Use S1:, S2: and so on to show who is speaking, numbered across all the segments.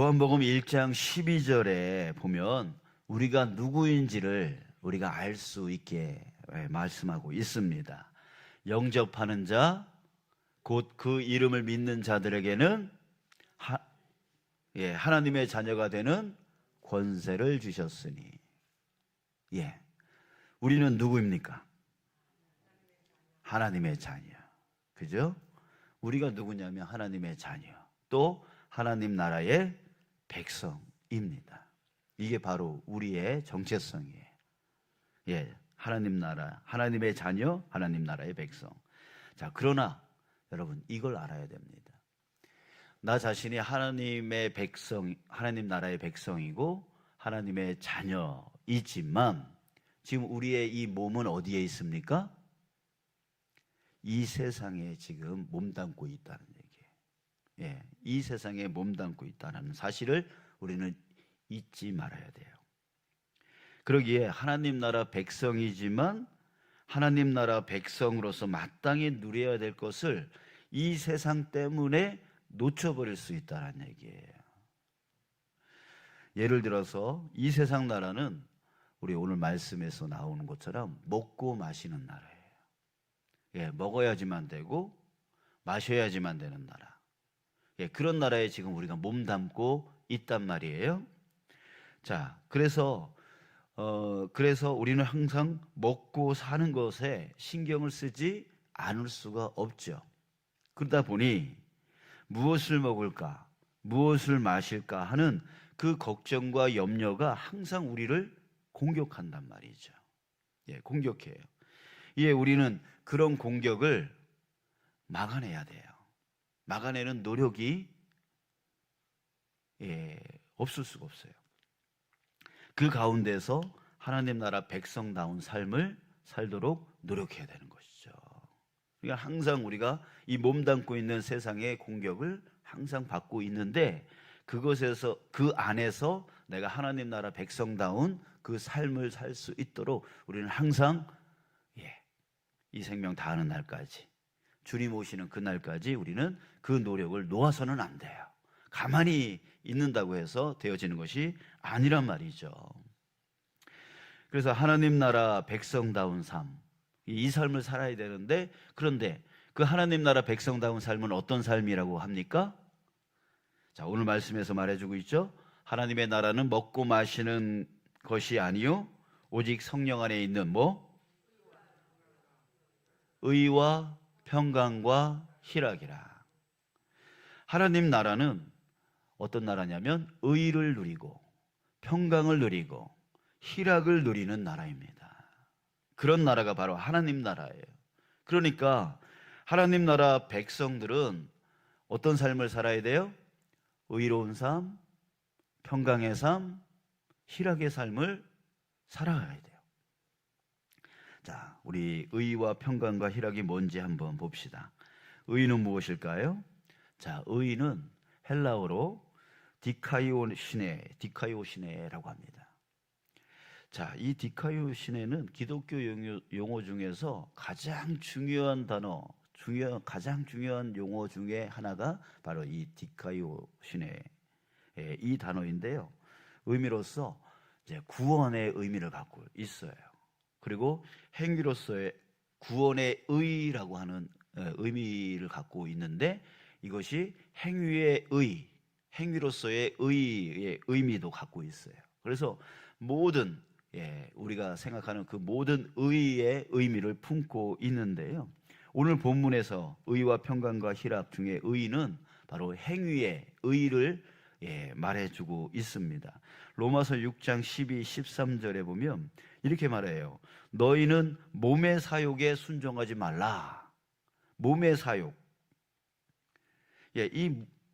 S1: 요한복음 1장 12절에 보면 우리가 누구인지를 우리가 알 수 있게 말씀하고 있습니다. 영접하는 자, 곧 그 이름을 믿는 자들에게는 하나님의 자녀가 되는 권세를 주셨으니. 우리는 누구입니까? 하나님의 자녀. 그죠? 우리가 누구냐면 하나님의 자녀, 또 하나님 나라의 백성입니다. 이게 바로 우리의 정체성이에요. 하나님 나라, 하나님의 자녀, 하나님 나라의 백성. 자, 그러나 여러분 이걸 알아야 됩니다. 나 자신이 하나님의 백성, 하나님 나라의 백성이고 하나님의 자녀이지만 지금 우리의 이 몸은 어디에 있습니까? 이 세상에 지금 몸담고 있다는 얘기예요. 이 세상에 몸담고 있다는 사실을 우리는 잊지 말아야 돼요. 그러기에 하나님 나라 백성이지만 하나님 나라 백성으로서 마땅히 누려야 될 것을 이 세상 때문에 놓쳐버릴 수 있다는 얘기예요. 예를 들어서 이 세상 나라는 우리 오늘 말씀에서 나오는 것처럼 먹고 마시는 나라예요. 먹어야지만 되고 마셔야지만 되는 나라. 그런 나라에 지금 우리가 몸담고 있단 말이에요. 자, 그래서 우리는 항상 먹고 사는 것에 신경을 쓰지 않을 수가 없죠. 그러다 보니 무엇을 먹을까, 무엇을 마실까 하는 그 걱정과 염려가 항상 우리를 공격한단 말이죠. 공격해요. 우리는 그런 공격을 막아내야 돼요. 막아내는 노력이 없을 수가 없어요. 그 가운데서 하나님 나라 백성다운 삶을 살도록 노력해야 되는 것이죠. 그러니까 항상 우리가 이 몸담고 있는 세상의 공격을 항상 받고 있는데 그것에서, 그 안에서 내가 하나님 나라 백성다운 그 삶을 살 수 있도록 우리는 항상 이 생명 다하는 날까지, 주님 오시는 그날까지 우리는 그 노력을 놓아서는 안 돼요. 가만히 있는다고 해서 되어지는 것이 아니란 말이죠. 그래서 하나님 나라 백성다운 삶, 이 삶을 살아야 되는데, 그런데 그 하나님 나라 백성다운 삶은 어떤 삶이라고 합니까? 자, 오늘 말씀에서 말해주고 있죠. 하나님의 나라는 먹고 마시는 것이 아니요 오직 성령 안에 있는 의와 평강과 희락이라. 하나님 나라는 어떤 나라냐면 의를 누리고 평강을 누리고 희락을 누리는 나라입니다. 그런 나라가 바로 하나님 나라예요. 그러니까 하나님 나라 백성들은 어떤 삶을 살아야 돼요? 의로운 삶, 평강의 삶, 희락의 삶을 살아가야 돼요. 자, 우리 의와 평강과 희락이 뭔지 한번 봅시다. 의는 무엇일까요? 자, 의는 헬라어로 디카이오시네라고 합니다. 자, 이 디카이오시네는 기독교 용어 중에서 가장 중요한 단어, 가장 중요한 용어 중에 하나가 바로 이 디카이오시네, 이 단어인데요. 의미로서 이제 구원의 의미를 갖고 있어요. 그리고 행위로서의 구원의 의라고 하는 의미를 갖고 있는데, 이것이 행위의 의, 행위로서의 의의 의미도 갖고 있어요. 그래서 모든 우리가 생각하는 그 모든 의의 의미를 품고 있는데요. 오늘 본문에서 의와 평강과 희락 중에 의는 바로 행위의 의를 말해주고 있습니다. 로마서 6장 12, 13절에 보면 이렇게 말해요. 너희는 몸의 사욕에 순종하지 말라. 몸의 사욕.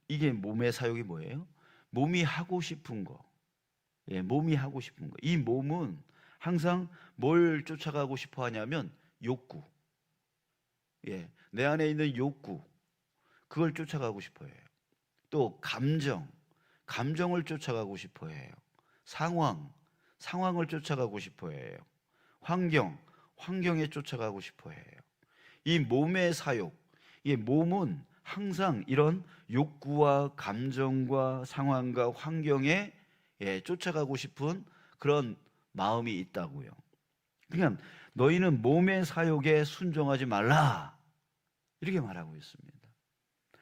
S1: 이게 몸의 사욕이 뭐예요? 몸이 하고 싶은 거. 몸이 하고 싶은 거. 이 몸은 항상 뭘 쫓아가고 싶어 하냐면 욕구. 내 안에 있는 욕구. 그걸 쫓아가고 싶어 해요. 또 감정을 쫓아가고 싶어 해요. 상황을 쫓아가고 싶어 해요. 환경에 쫓아가고 싶어 해요. 이 몸의 사욕, 이 몸은 항상 이런 욕구와 감정과 상황과 환경에 쫓아가고 싶은 그런 마음이 있다고요. 그러니까 너희는 몸의 사욕에 순종하지 말라 이렇게 말하고 있습니다.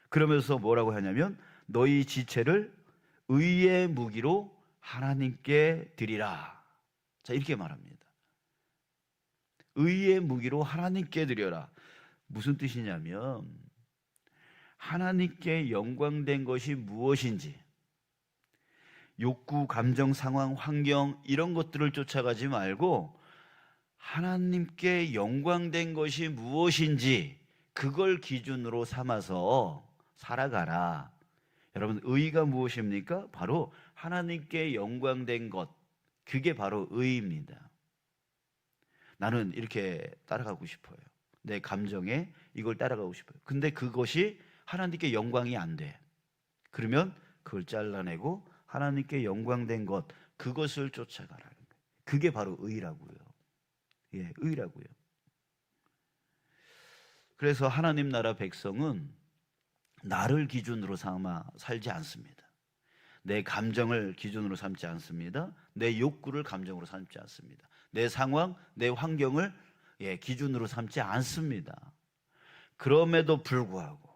S1: 그러면서 뭐라고 하냐면 너희 지체를 의의 무기로 하나님께 드리라. 자, 이렇게 말합니다. 의의 무기로 하나님께 드려라. 무슨 뜻이냐면 하나님께 영광된 것이 무엇인지, 욕구, 감정, 상황, 환경 이런 것들을 쫓아가지 말고 하나님께 영광된 것이 무엇인지 그걸 기준으로 삼아서 살아가라. 여러분, 의가 무엇입니까? 바로 하나님께 영광된 것, 그게 바로 의입니다. 나는 이렇게 따라가고 싶어요. 내 감정에 이걸 따라가고 싶어요. 근데 그것이 하나님께 영광이 안 돼. 그러면 그걸 잘라내고 하나님께 영광된 것, 그것을 쫓아가라는 거예요. 그게 바로 의라고요. 예, 의라고요. 그래서 하나님 나라 백성은 나를 기준으로 삼아 살지 않습니다. 내 감정을 기준으로 삼지 않습니다. 내 욕구를 감정으로 삼지 않습니다. 내 상황, 내 환경을 기준으로 삼지 않습니다. 그럼에도 불구하고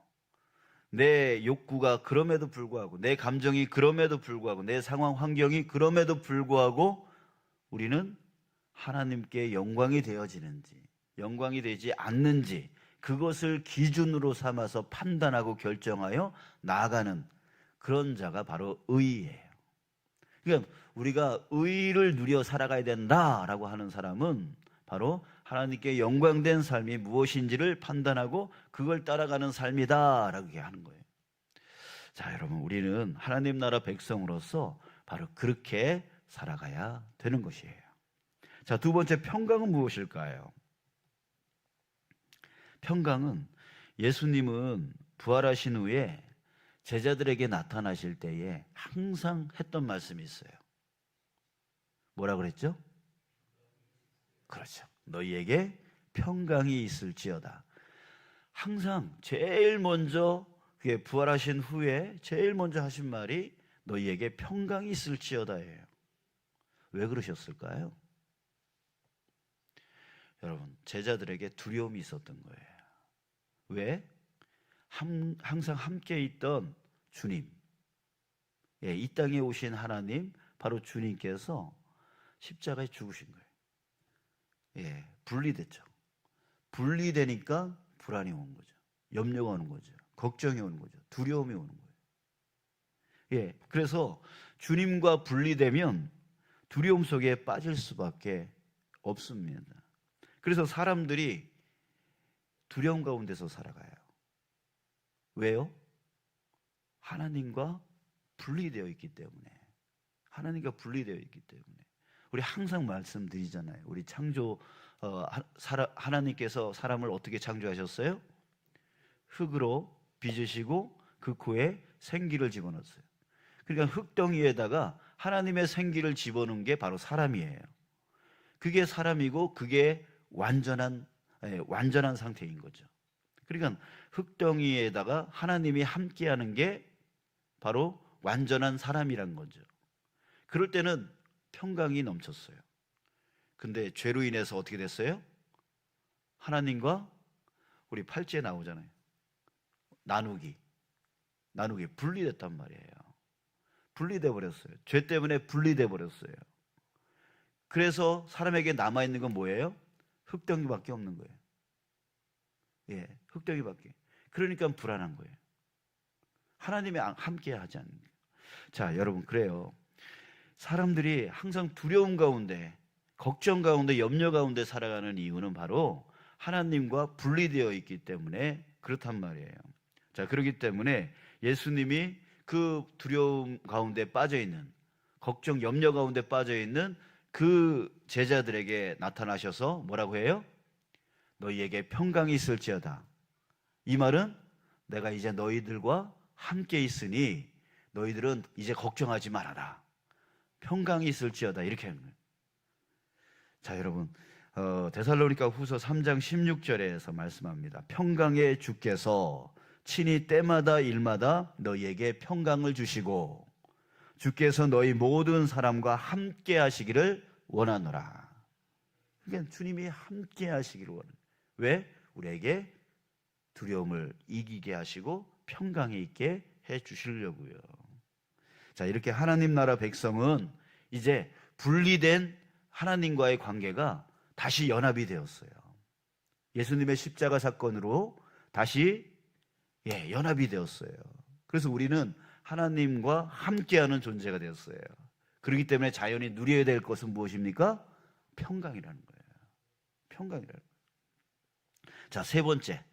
S1: 내 욕구가 그럼에도 불구하고 내 감정이 그럼에도 불구하고 내 상황 환경이 그럼에도 불구하고 우리는 하나님께 영광이 되어지는지 영광이 되지 않는지 그것을 기준으로 삼아서 판단하고 결정하여 나아가는 그런 자가 바로 의예요. 그러니까 우리가 의를 누려 살아가야 된다라고 하는 사람은 바로 하나님께 영광된 삶이 무엇인지를 판단하고 그걸 따라가는 삶이다라고 하는 거예요. 자, 여러분, 우리는 하나님 나라 백성으로서 바로 그렇게 살아가야 되는 것이에요. 자, 두 번째, 평강은 무엇일까요? 평강은 예수님은 부활하신 후에 제자들에게 나타나실 때에 항상 했던 말씀이 있어요. 뭐라 그랬죠? 그렇죠. 너희에게 평강이 있을지어다. 항상 제일 먼저 그게 부활하신 후에 제일 먼저 하신 말이 너희에게 평강이 있을지어다예요. 왜 그러셨을까요? 여러분, 제자들에게 두려움이 있었던 거예요. 왜? 항상 함께 있던 주님, 이 땅에 오신 하나님, 바로 주님께서 십자가에 죽으신 거예요. 분리됐죠. 분리되니까 불안이 오는 거죠. 염려가 오는 거죠. 걱정이 오는 거죠. 두려움이 오는 거예요. 그래서 주님과 분리되면 두려움 속에 빠질 수밖에 없습니다. 그래서 사람들이 두려움 가운데서 살아가요. 왜요? 하나님과 분리되어 있기 때문에. 하나님과 분리되어 있기 때문에. 우리 항상 말씀드리잖아요. 우리 창조 하나님께서 사람을 어떻게 창조하셨어요? 흙으로 빚으시고 그 코에 생기를 집어넣었어요. 그러니까 흙덩이에다가 하나님의 생기를 집어넣은 게 바로 사람이에요. 그게 사람이고 그게 완전한 상태인 거죠. 그러니까 흙덩이에다가 하나님이 함께하는 게 바로 완전한 사람이란 거죠. 그럴 때는 평강이 넘쳤어요. 근데 죄로 인해서 어떻게 됐어요? 하나님과 우리 8절에 나오잖아요. 나누기 분리됐단 말이에요. 분리돼 버렸어요. 죄 때문에 분리돼 버렸어요. 그래서 사람에게 남아있는 건 뭐예요? 흙덩이밖에 없는 거예요. 흙덩이밖에. 그러니까 불안한 거예요. 하나님이 함께 하지 않는 거예요. 자, 여러분, 그래요. 사람들이 항상 두려움 가운데, 걱정 가운데, 염려 가운데 살아가는 이유는 바로 하나님과 분리되어 있기 때문에 그렇단 말이에요. 자, 그렇기 때문에 예수님이 그 두려움 가운데 빠져있는, 걱정, 염려 가운데 빠져있는 그 제자들에게 나타나셔서 뭐라고 해요? 너희에게 평강이 있을지어다. 이 말은 내가 이제 너희들과 함께 있으니 너희들은 이제 걱정하지 말아라. 평강이 있을지어다. 이렇게 하는 거예요. 자, 여러분, 데살로니가 후서 3장 16절에서 말씀합니다. 평강의 주께서 친히 때마다 일마다 너희에게 평강을 주시고 주께서 너희 모든 사람과 함께 하시기를 원하노라. 그러니까 주님이 함께 하시기를 원해요. 왜? 우리에게 두려움을 이기게 하시고 평강이 있게 해 주시려고요. 자, 이렇게 하나님 나라 백성은 이제 분리된 하나님과의 관계가 다시 연합이 되었어요. 예수님의 십자가 사건으로 다시 연합이 되었어요. 그래서 우리는 하나님과 함께하는 존재가 되었어요. 그렇기 때문에 자연히 누려야 될 것은 무엇입니까? 평강이라는 거예요. 평강이라는 거예요. 자, 세 번째,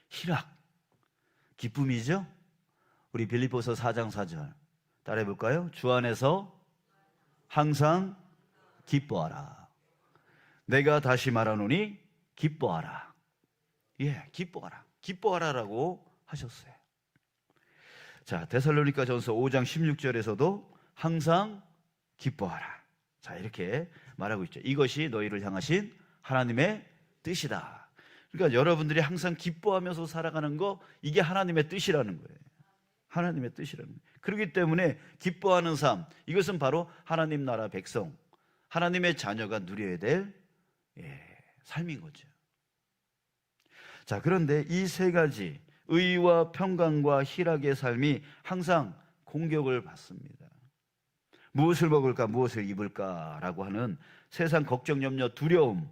S1: 희락. 기쁨이죠? 우리 빌립보서 4장 4절 따라해 볼까요? 주 안에서 항상 기뻐하라. 내가 다시 말하노니 기뻐하라. 기뻐하라. 기뻐하라라고 하셨어요. 자, 데살로니가전서 5장 16절에서도 항상 기뻐하라. 자, 이렇게 말하고 있죠. 이것이 너희를 향하신 하나님의 뜻이다. 그러니까 여러분들이 항상 기뻐하면서 살아가는 거, 이게 하나님의 뜻이라는 거예요. 하나님의 뜻이라는 거예요. 그렇기 때문에 기뻐하는 삶, 이것은 바로 하나님 나라 백성, 하나님의 자녀가 누려야 될 삶인 거죠. 자, 그런데 이 세 가지 의와 평강과 희락의 삶이 항상 공격을 받습니다. 무엇을 먹을까, 무엇을 입을까라고 하는 세상 걱정, 염려, 두려움,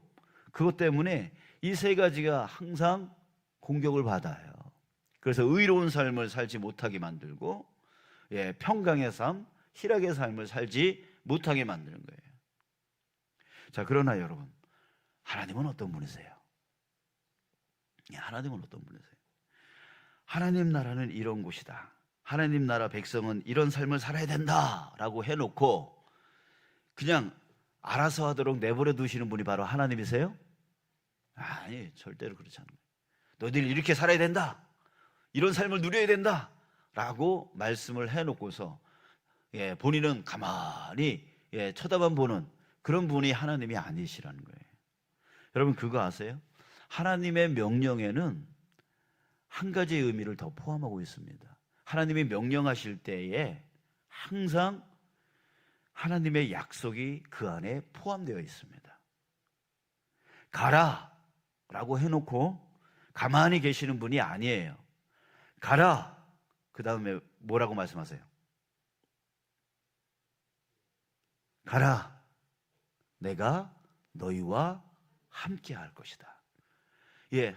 S1: 그것 때문에 이 세 가지가 항상 공격을 받아요. 그래서 의로운 삶을 살지 못하게 만들고 평강의 삶, 희락의 삶을 살지 못하게 만드는 거예요. 자, 그러나 여러분, 하나님은 어떤 분이세요? 하나님은 어떤 분이세요? 하나님 나라는 이런 곳이다. 하나님 나라 백성은 이런 삶을 살아야 된다라고 해놓고 그냥 알아서 하도록 내버려 두시는 분이 바로 하나님이세요? 아니, 절대로 그렇지 않아요. 너희들이 이렇게 살아야 된다, 이런 삶을 누려야 된다 라고 말씀을 해놓고서 본인은 가만히 쳐다만 보는 그런 분이 하나님이 아니시라는 거예요. 여러분, 그거 아세요? 하나님의 명령에는 한 가지의 의미를 더 포함하고 있습니다. 하나님이 명령하실 때에 항상 하나님의 약속이 그 안에 포함되어 있습니다. 가라 라고 해놓고 가만히 계시는 분이 아니에요. 가라, 그 다음에 뭐라고 말씀하세요? 가라, 내가 너희와 함께 할 것이다.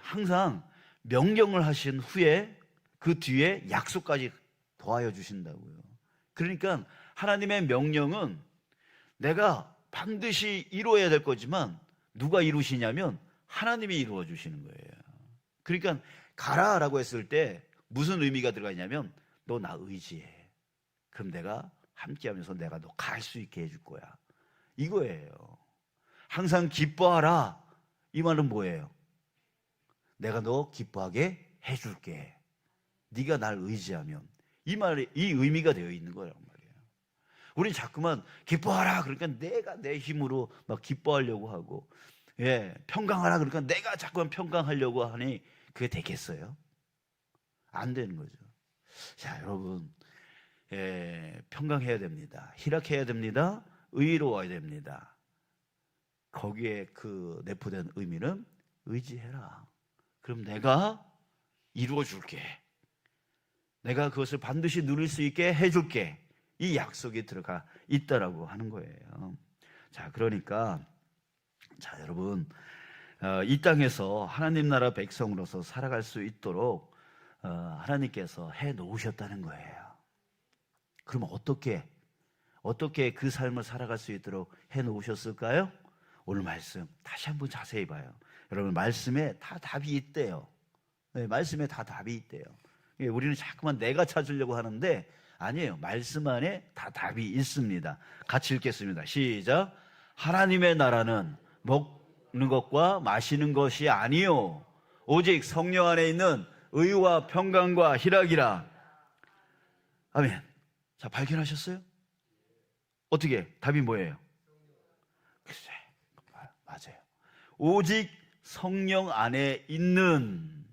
S1: 항상 명령을 하신 후에 그 뒤에 약속까지 더하여 주신다고요. 그러니까 하나님의 명령은 내가 반드시 이루어야 될 거지만 누가 이루시냐면 하나님이 이루어 주시는 거예요. 그러니까 가라라고 했을 때 무슨 의미가 들어가 있냐면 너 나 의지해. 그럼 내가 함께하면서 내가 너 갈 수 있게 해줄 거야. 이거예요. 항상 기뻐하라. 이 말은 뭐예요? 내가 너 기뻐하게 해줄게. 네가 날 의지하면. 이 말이, 이 의미가 되어 있는 거란 말이에요. 우리 자꾸만 기뻐하라 그러니까 내가 내 힘으로 막 기뻐하려고 하고, 평강하라 그러니까 내가 자꾸만 평강하려고 하니 그게 되겠어요? 안 되는 거죠. 자, 여러분, 평강해야 됩니다. 희락해야 됩니다. 의로워야 됩니다. 거기에 그 내포된 의미는 의지해라. 그럼 내가 이루어 줄게. 내가 그것을 반드시 누릴 수 있게 해줄게. 이 약속이 들어가 있다라고 하는 거예요. 자, 그러니까 여러분, 이 땅에서 하나님 나라 백성으로서 살아갈 수 있도록 하나님께서 해 놓으셨다는 거예요. 그럼 어떻게 그 삶을 살아갈 수 있도록 해 놓으셨을까요? 오늘 말씀 다시 한번 자세히 봐요. 여러분, 말씀에 다 답이 있대요. 말씀에 다 답이 있대요. 우리는 자꾸만 내가 찾으려고 하는데 아니에요. 말씀 안에 다 답이 있습니다. 같이 읽겠습니다. 시작. 하나님의 나라는 먹는 것과 마시는 것이 아니요 오직 성령 안에 있는 의와 평강과 희락이라. 아멘. 자, 발견하셨어요? 어떻게? 답이 뭐예요? 글쎄, 맞아요. 오직 성령 안에 있는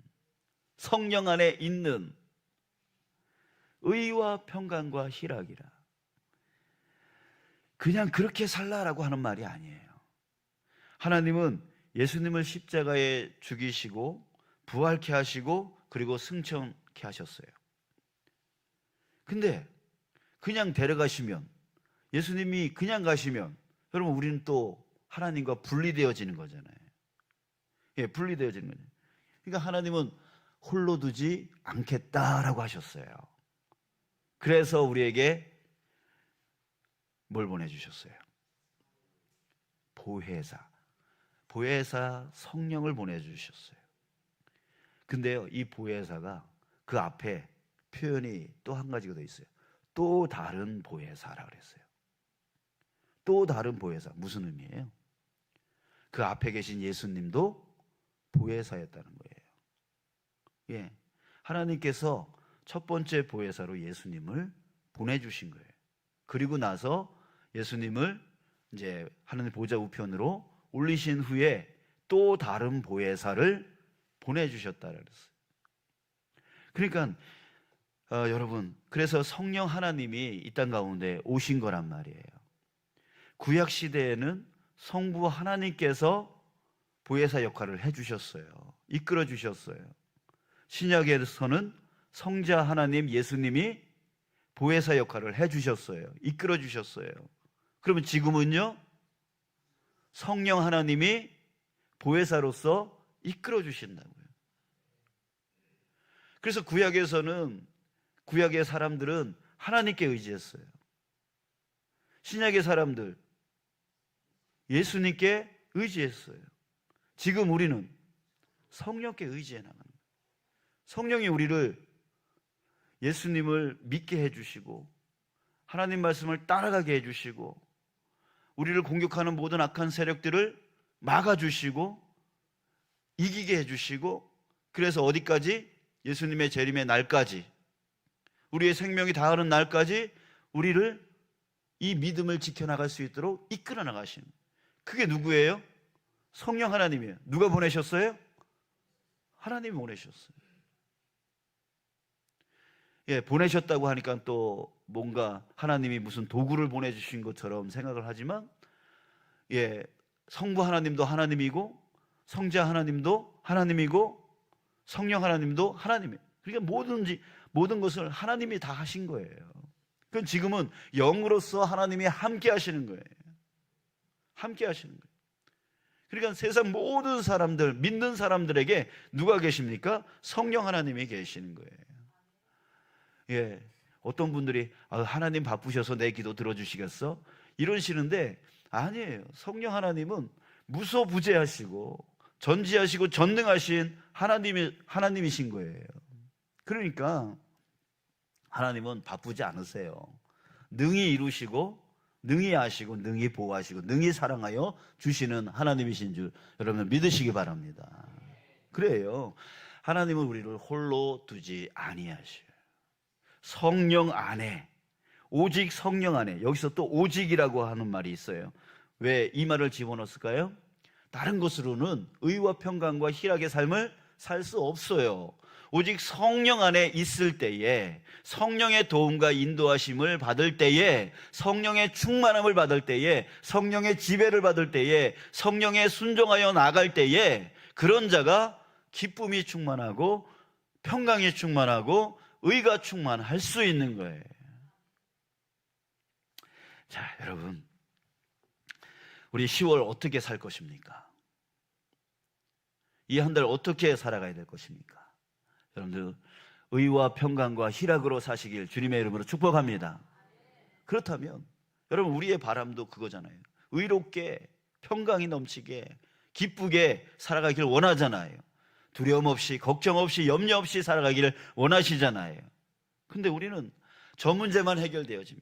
S1: 의와 평강과 희락이라. 그냥 그렇게 살라라고 하는 말이 아니에요. 하나님은 예수님을 십자가에 죽이시고 부활케 하시고 그리고 승천케 하셨어요. 근데 그냥 데려가시면, 예수님이 그냥 가시면 여러분 우리는 또 하나님과 분리되어지는 거잖아요. 예, 분리되어지는 거죠. 그러니까 하나님은 홀로 두지 않겠다라고 하셨어요. 그래서 우리에게 뭘 보내주셨어요? 보혜사 성령을 보내주셨어요. 근데요, 이 보혜사가 그 앞에 표현이 또 한 가지가 더 있어요. 또 다른 보혜사라 그랬어요. 또 다른 보혜사. 무슨 의미예요? 그 앞에 계신 예수님도 보혜사였다는 거예요. 예, 하나님께서 첫 번째 보혜사로 예수님을 보내주신 거예요. 그리고 나서 예수님을 이제 하나님 보좌 우편으로 올리신 후에 또 다른 보혜사를 보내주셨다 그랬어요. 그러니까 여러분, 그래서 성령 하나님이 이 땅 가운데 오신 거란 말이에요. 구약 시대에는 성부 하나님께서 보혜사 역할을 해주셨어요. 이끌어 주셨어요. 신약에서는 성자 하나님 예수님이 보혜사 역할을 해주셨어요. 이끌어 주셨어요. 그러면 지금은요, 성령 하나님이 보혜사로서 이끌어 주신다고요. 그래서 구약에서는, 구약의 사람들은 하나님께 의지했어요. 신약의 사람들 예수님께 의지했어요. 지금 우리는 성령께 의지해 나가는 거예요. 성령이 우리를, 예수님을 믿게 해주시고 하나님 말씀을 따라가게 해주시고 우리를 공격하는 모든 악한 세력들을 막아주시고 이기게 해주시고, 그래서 어디까지? 예수님의 재림의 날까지, 우리의 생명이 다하는 날까지 우리를 이 믿음을 지켜나갈 수 있도록 이끌어 나가시는, 그게 누구예요? 성령 하나님이에요. 누가 보내셨어요? 하나님이 보내셨어요. 예, 보내셨다고 하니까 또 뭔가 하나님이 무슨 도구를 보내주신 것처럼 생각을 하지만, 예, 성부 하나님도 하나님이고 성자 하나님도 하나님이고 성령 하나님도 하나님이에요. 그러니까 모든 것을 하나님이 다 하신 거예요. 그건 지금은 영으로서 하나님이 함께 하시는 거예요. 함께 하시는 거예요. 그러니까 세상 모든 사람들, 믿는 사람들에게 누가 계십니까? 성령 하나님이 계시는 거예요. 예, 어떤 분들이 하나님 바쁘셔서 내 기도 들어주시겠어? 이러시는데 아니에요. 성령 하나님은 무소부재하시고 전지하시고 전능하신 하나님이신 거예요. 그러니까 하나님은 바쁘지 않으세요. 능히 이루시고 능히 아시고 능히 보호하시고 능히 사랑하여 주시는 하나님이신 줄 여러분 믿으시기 바랍니다. 그래요. 하나님은 우리를 홀로 두지 아니하셔요. 성령 안에, 오직 성령 안에, 여기서 또 오직이라고 하는 말이 있어요. 왜 이 말을 집어넣었을까요? 다른 것으로는 의와 평강과 희락의 삶을 살 수 없어요. 오직 성령 안에 있을 때에, 성령의 도움과 인도하심을 받을 때에, 성령의 충만함을 받을 때에, 성령의 지배를 받을 때에, 성령에 순종하여 나갈 때에 그런 자가 기쁨이 충만하고 평강이 충만하고 의가 충만할 수 있는 거예요. 자, 여러분, 우리 10월 어떻게 살 것입니까? 이 한 달 어떻게 살아가야 될 것입니까? 여러분들 의와 평강과 희락으로 사시길 주님의 이름으로 축복합니다. 그렇다면 여러분 우리의 바람도 그거잖아요. 의롭게 평강이 넘치게 기쁘게 살아가길 원하잖아요. 두려움 없이 걱정 없이 염려 없이 살아가기를 원하시잖아요. 근데 우리는 저 문제만 해결되어지면,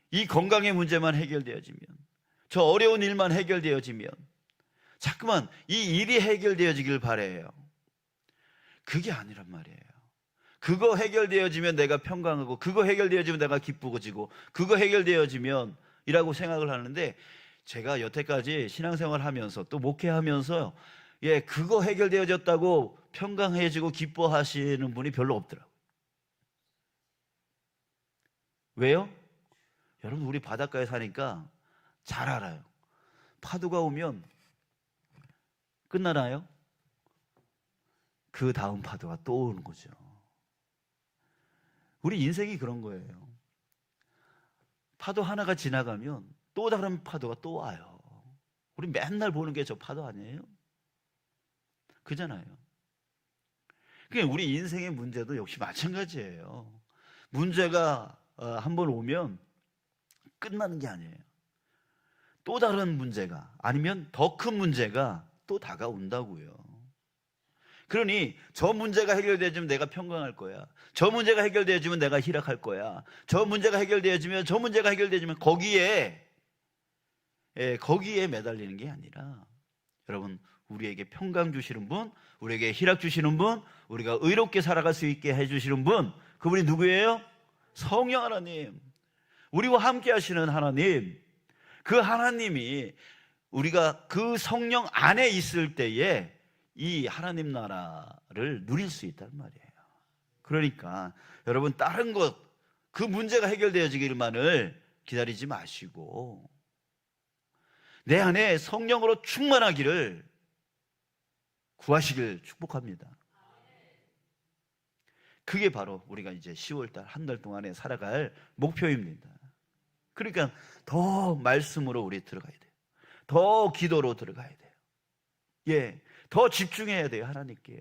S1: 이 건강의 문제만 해결되어지면, 저 어려운 일만 해결되어지면, 자꾸만 이 일이 해결되어지길 바라요. 그게 아니란 말이에요. 그거 해결되어지면 내가 평강하고, 그거 해결되어지면 내가 기쁘고지고, 그거 해결되어지면 이라고 생각을 하는데, 제가 여태까지 신앙생활 하면서 또 목회하면서 그거 해결되어졌다고 평강해지고 기뻐하시는 분이 별로 없더라고요. 왜요? 여러분, 우리 바닷가에 사니까 잘 알아요. 파도가 오면 끝나나요? 그 다음 파도가 또 오는 거죠. 우리 인생이 그런 거예요. 파도 하나가 지나가면 또 다른 파도가 또 와요. 우리 맨날 보는 게 저 파도 아니에요? 그잖아요. 그러니까 우리 인생의 문제도 역시 마찬가지예요. 문제가 한번 오면 끝나는 게 아니에요. 또 다른 문제가, 아니면 더 큰 문제가 또 다가온다고요. 그러니 저 문제가 해결되어지면 내가 평강할 거야. 저 문제가 해결되어지면 내가 희락할 거야. 저 문제가 해결되어지면, 저 문제가 해결되어지면 거기에 매달리는 게 아니라, 여러분, 우리에게 평강 주시는 분, 우리에게 희락 주시는 분, 우리가 의롭게 살아갈 수 있게 해주시는 분, 그분이 누구예요? 성령 하나님. 우리와 함께 하시는 하나님. 그 하나님이 우리가 그 성령 안에 있을 때에 이 하나님 나라를 누릴 수 있단 말이에요. 그러니까 여러분, 다른 것, 그 문제가 해결되어지기만을 기다리지 마시고 내 안에 성령으로 충만하기를 구하시길 축복합니다. 그게 바로 우리가 이제 10월달 한 달 동안에 살아갈 목표입니다. 그러니까 더 말씀으로 우리 들어가야 돼요. 더 기도로 들어가야 돼요. 예, 더 집중해야 돼요, 하나님께.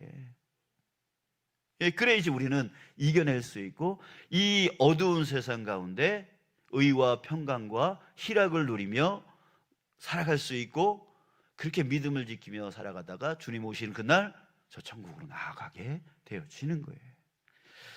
S1: 예, 그래야지 우리는 이겨낼 수 있고 이 어두운 세상 가운데 의와 평강과 희락을 누리며 살아갈 수 있고, 그렇게 믿음을 지키며 살아가다가 주님 오시는 그날 저 천국으로 나아가게 되어지는 거예요.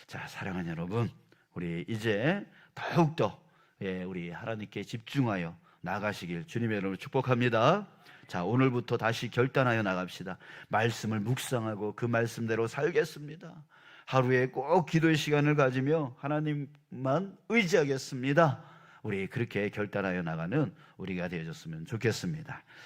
S1: 자, 사랑하는 여러분, 우리 이제 더욱더 우리 하나님께 집중하여 나가시길 주님의 이름으로 축복합니다. 자, 오늘부터 다시 결단하여 나갑시다. 말씀을 묵상하고 그 말씀대로 살겠습니다. 하루에 꼭 기도의 시간을 가지며 하나님만 의지하겠습니다. 우리 그렇게 결단하여 나가는 우리가 되어졌으면 좋겠습니다.